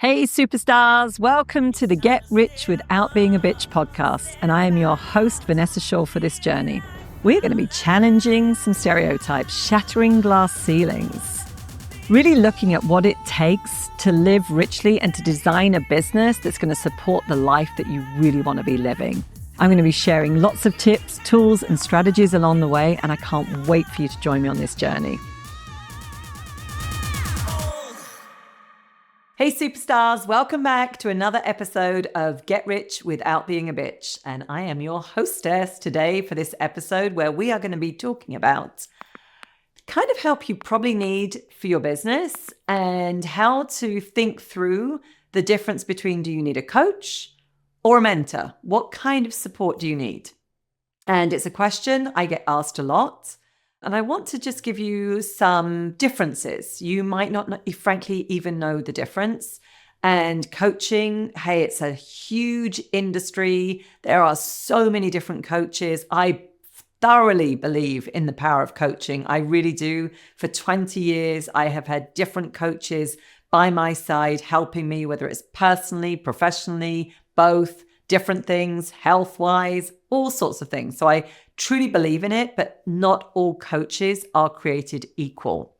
Hey superstars, welcome to the Get Rich Without Being a Bitch podcast, and I am your host Vanessa for this journey. We're going to be challenging some stereotypes, shattering glass ceilings, really looking at what it takes to live richly and to design a business that's going to support the life that you really want to be living. I'm going to be sharing lots of tips, tools, and strategies along the way, and I can't wait for you to join me on this journey. Hey superstars, welcome back to another episode of Get Rich Without Being a Bitch. And I am your hostess today for this episode where we are going to be talking about the kind of help you probably need for your business and how to think through the difference between, do you need a coach or a mentor? What kind of support do you need? And it's a question I get asked a lot. And I want to just give you some differences. You might not, frankly, even know the difference. And coaching, hey, it's a huge industry. There are so many different coaches. I thoroughly believe in the power of coaching. I really do. For 20 years, I have had different coaches by my side helping me, whether it's personally, professionally, both, different things, health-wise, all sorts of things. So I truly believe in it, but not all coaches are created equal.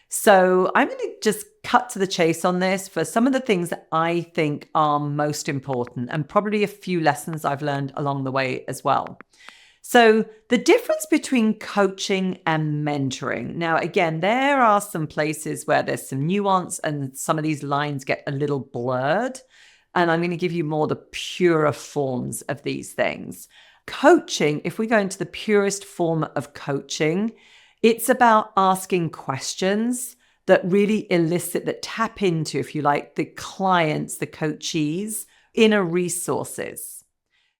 So I'm going to just cut to the chase on this for some of the things that I think are most important and probably a few lessons I've learned along the way as well. So the difference between coaching and mentoring. Now, again, there are some places where there's some nuance and some of these lines get a little blurred. And I'm going to give you more the purer forms of these things. Coaching, if we go into the purest form of coaching, it's about asking questions that really elicit, that tap into, if you like, the clients, the coachees' inner resources.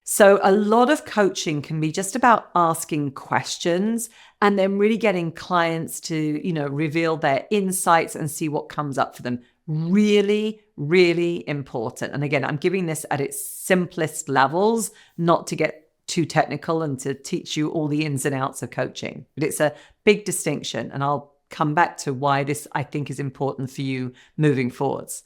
So a lot of coaching can be just about asking questions and then really getting clients to, reveal their insights and see what comes up for them. Really, really important. And again, I'm giving this at its simplest levels, not to get too technical and to teach you all the ins and outs of coaching. But it's a big distinction. And I'll come back to why this, I think, is important for you moving forwards.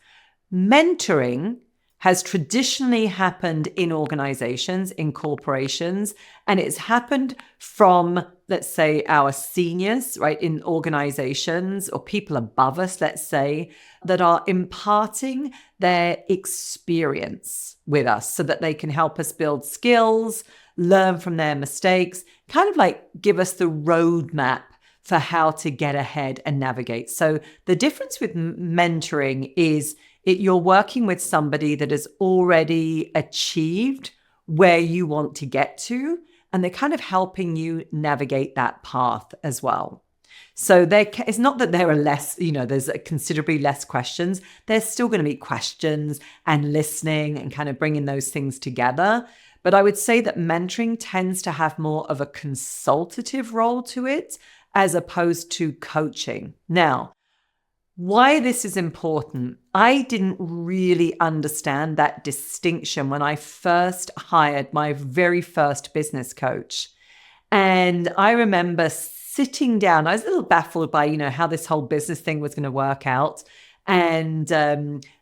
Mentoring has traditionally happened in organizations, in corporations, and it's happened from, let's say, our seniors, right, in organizations or people above us, let's say, that are imparting their experience with us so that they can help us build skills, learn from their mistakes, kind of like give us the roadmap for how to get ahead and navigate. So the difference with mentoring is you're working with somebody that has already achieved where you want to get to, and they're kind of helping you navigate that path as well. So it's not that there are less, there's considerably less questions. There's still going to be questions and listening and kind of bringing those things together. But I would say that mentoring tends to have more of a consultative role to it as opposed to coaching. Now, why this is important, I didn't really understand that distinction when I first hired my very first business coach. And I remember sitting down, I was a little baffled by, how this whole business thing was going to work out. And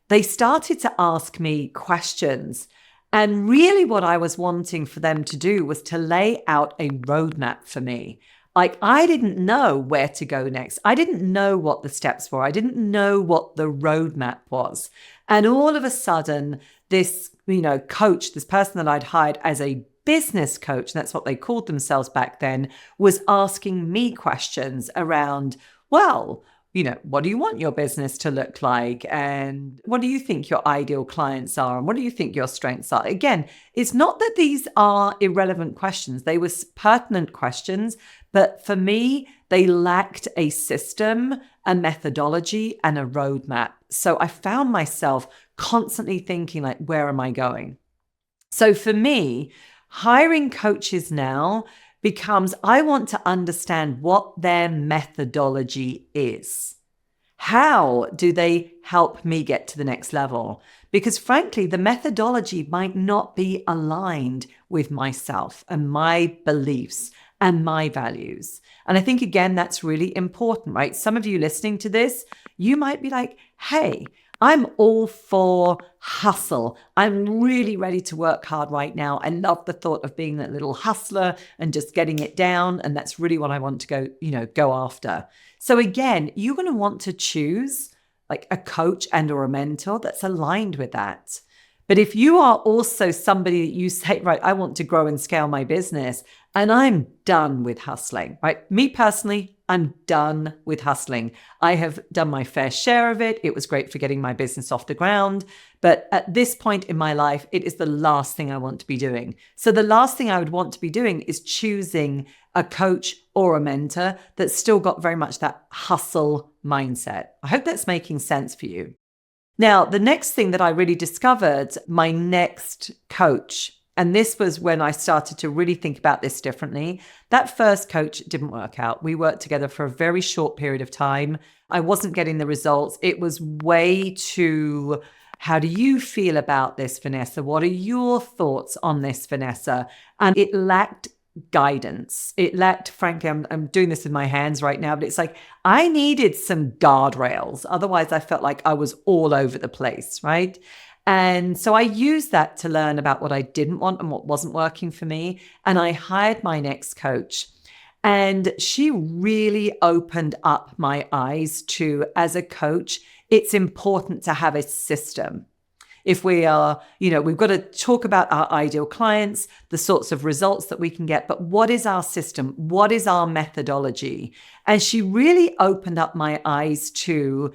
they started to ask me questions. And really what I was wanting for them to do was to lay out a roadmap for me. Like, I didn't know where to go next. I didn't know what the steps were. I didn't know what the roadmap was. And all of a sudden, this, coach, this person that I'd hired as a business coach, that's what they called themselves back then, was asking me questions around, well, what do you want your business to look like? And what do you think your ideal clients are? And what do you think your strengths are? Again, it's not that these are irrelevant questions. They were pertinent questions, but for me, they lacked a system, a methodology, and a roadmap. So I found myself constantly thinking, like, where am I going? So for me, hiring coaches now becomes, I want to understand what their methodology is. How do they help me get to the next level? Because frankly, the methodology might not be aligned with myself and my beliefs and my values. And I think, again, that's really important, right? Some of you listening to this, you might be like, hey, I'm all for hustle. I'm really ready to work hard right now. I love the thought of being that little hustler and just getting it down. And that's really what I want to go after. So again, you're going to want to choose like a coach and or a mentor that's aligned with that. But if you are also somebody that you say, right, I want to grow and scale my business and I'm done with hustling, right? Me personally, I'm done with hustling. I have done my fair share of it. It was great for getting my business off the ground. But at this point in my life, it is the last thing I want to be doing. So the last thing I would want to be doing is choosing a coach or a mentor that's still got very much that hustle mindset. I hope that's making sense for you. Now, the next thing that I really discovered, my next coach, and this was when I started to really think about this differently. That first coach didn't work out. We worked together for a very short period of time. I wasn't getting the results. It was way too, how do you feel about this, Vanessa? What are your thoughts on this, Vanessa? And it lacked guidance. It lacked, frankly, I'm doing this with my hands right now, but it's like I needed some guardrails. Otherwise, I felt like I was all over the place, right? And so I used that to learn about what I didn't want and what wasn't working for me. And I hired my next coach. And she really opened up my eyes to, as a coach, it's important to have a system. If we are, we've got to talk about our ideal clients, the sorts of results that we can get, but what is our system? What is our methodology? And she really opened up my eyes to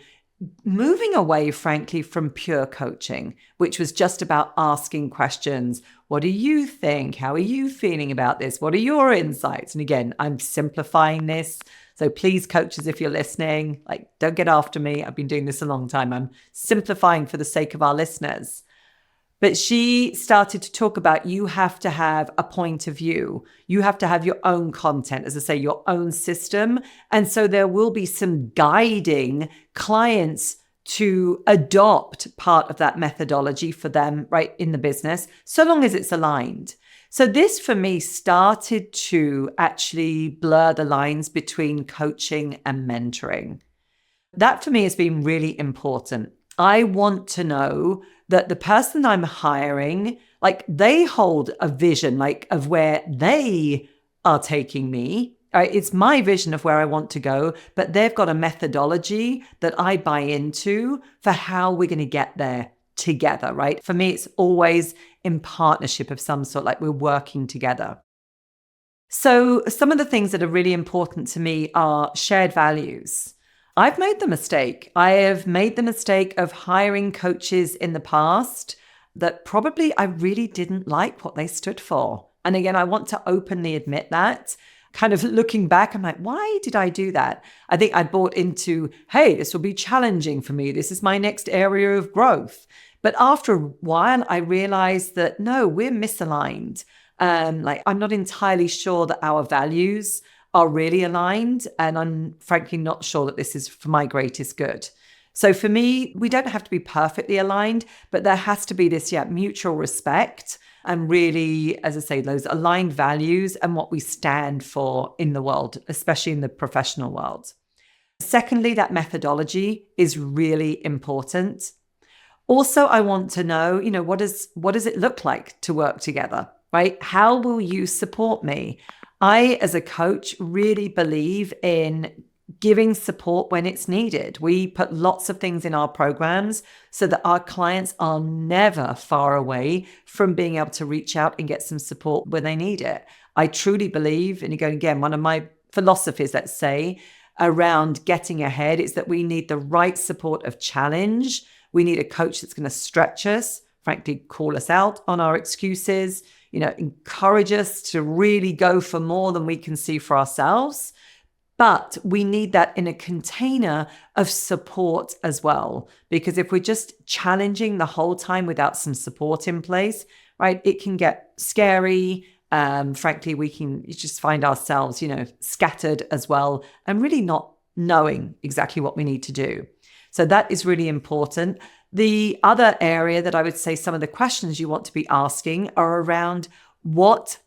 moving away, frankly, from pure coaching, which was just about asking questions. What do you think? How are you feeling about this? What are your insights? And again, I'm simplifying this. So please, coaches, if you're listening, don't get after me. I've been doing this a long time. I'm simplifying for the sake of our listeners. But she started to talk about you have to have a point of view. You have to have your own content, as I say, your own system. And so there will be some guiding clients to adopt part of that methodology for them, right, in the business, so long as it's aligned. So this for me started to actually blur the lines between coaching and mentoring. That for me has been really important. I want to know that the person I'm hiring, they hold a vision, of where they are taking me. Right? It's my vision of where I want to go, but they've got a methodology that I buy into for how we're going to get there together, right? For me, it's always in partnership of some sort, like we're working together. So some of the things that are really important to me are shared values. I've made the mistake. I have made the mistake of hiring coaches in the past that probably I really didn't like what they stood for. And again, I want to openly admit that. Kind of looking back, I'm like, why did I do that? I think I bought into, hey, this will be challenging for me. This is my next area of growth. But after a while, I realized that no, we're misaligned. I'm not entirely sure that our values are really aligned. And I'm frankly not sure that this is for my greatest good. So for me, we don't have to be perfectly aligned, but there has to be this, mutual respect and really, as I say, those aligned values and what we stand for in the world, especially in the professional world. Secondly, that methodology is really important. Also, I want to know, what does it look like to work together, right? How will you support me? I, as a coach, really believe in giving support when it's needed. We put lots of things in our programs so that our clients are never far away from being able to reach out and get some support when they need it. I truly believe, and again, one of my philosophies, let's say, around getting ahead is that we need the right support of challenge. We need a coach that's going to stretch us, frankly, call us out on our excuses, encourage us to really go for more than we can see for ourselves. But we need that in a container of support as well. Because if we're just challenging the whole time without some support in place, right, it can get scary. Frankly, we can just find ourselves, scattered as well and really not knowing exactly what we need to do. So that is really important. The other area that I would say some of the questions you want to be asking are around what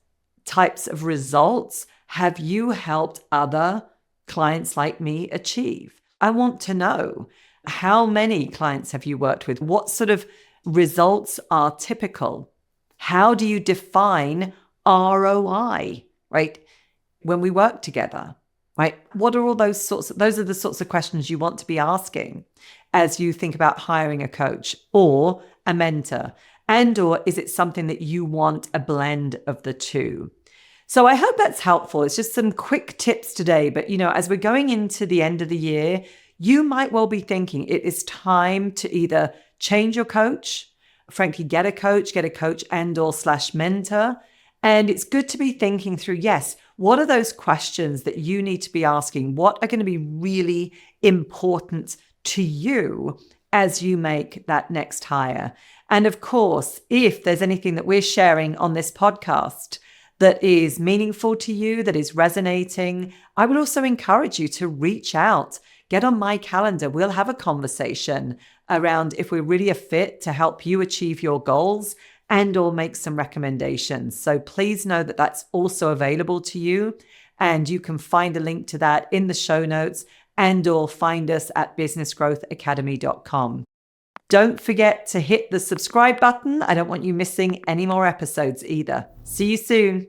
types of results have you helped other clients like me achieve? I want to know. How many clients have you worked with? What sort of results are typical? How do you define ROI, right? When we work together, right? What are all those are the sorts of questions you want to be asking as you think about hiring a coach or a mentor. And or is it something that you want a blend of the two? So I hope that's helpful. It's just some quick tips today. But, as we're going into the end of the year, you might well be thinking it is time to either change your coach, frankly, get a coach and or slash mentor. And it's good to be thinking through, yes, what are those questions that you need to be asking? What are going to be really important to you as you make that next hire? And of course, if there's anything that we're sharing on this podcast that is meaningful to you, that is resonating, I would also encourage you to reach out, get on my calendar. We'll have a conversation around if we're really a fit to help you achieve your goals and or make some recommendations. So please know that that's also available to you. And you can find a link to that in the show notes and or find us at businessgrowthacademy.com. Don't forget to hit the subscribe button. I don't want you missing any more episodes either. See you soon.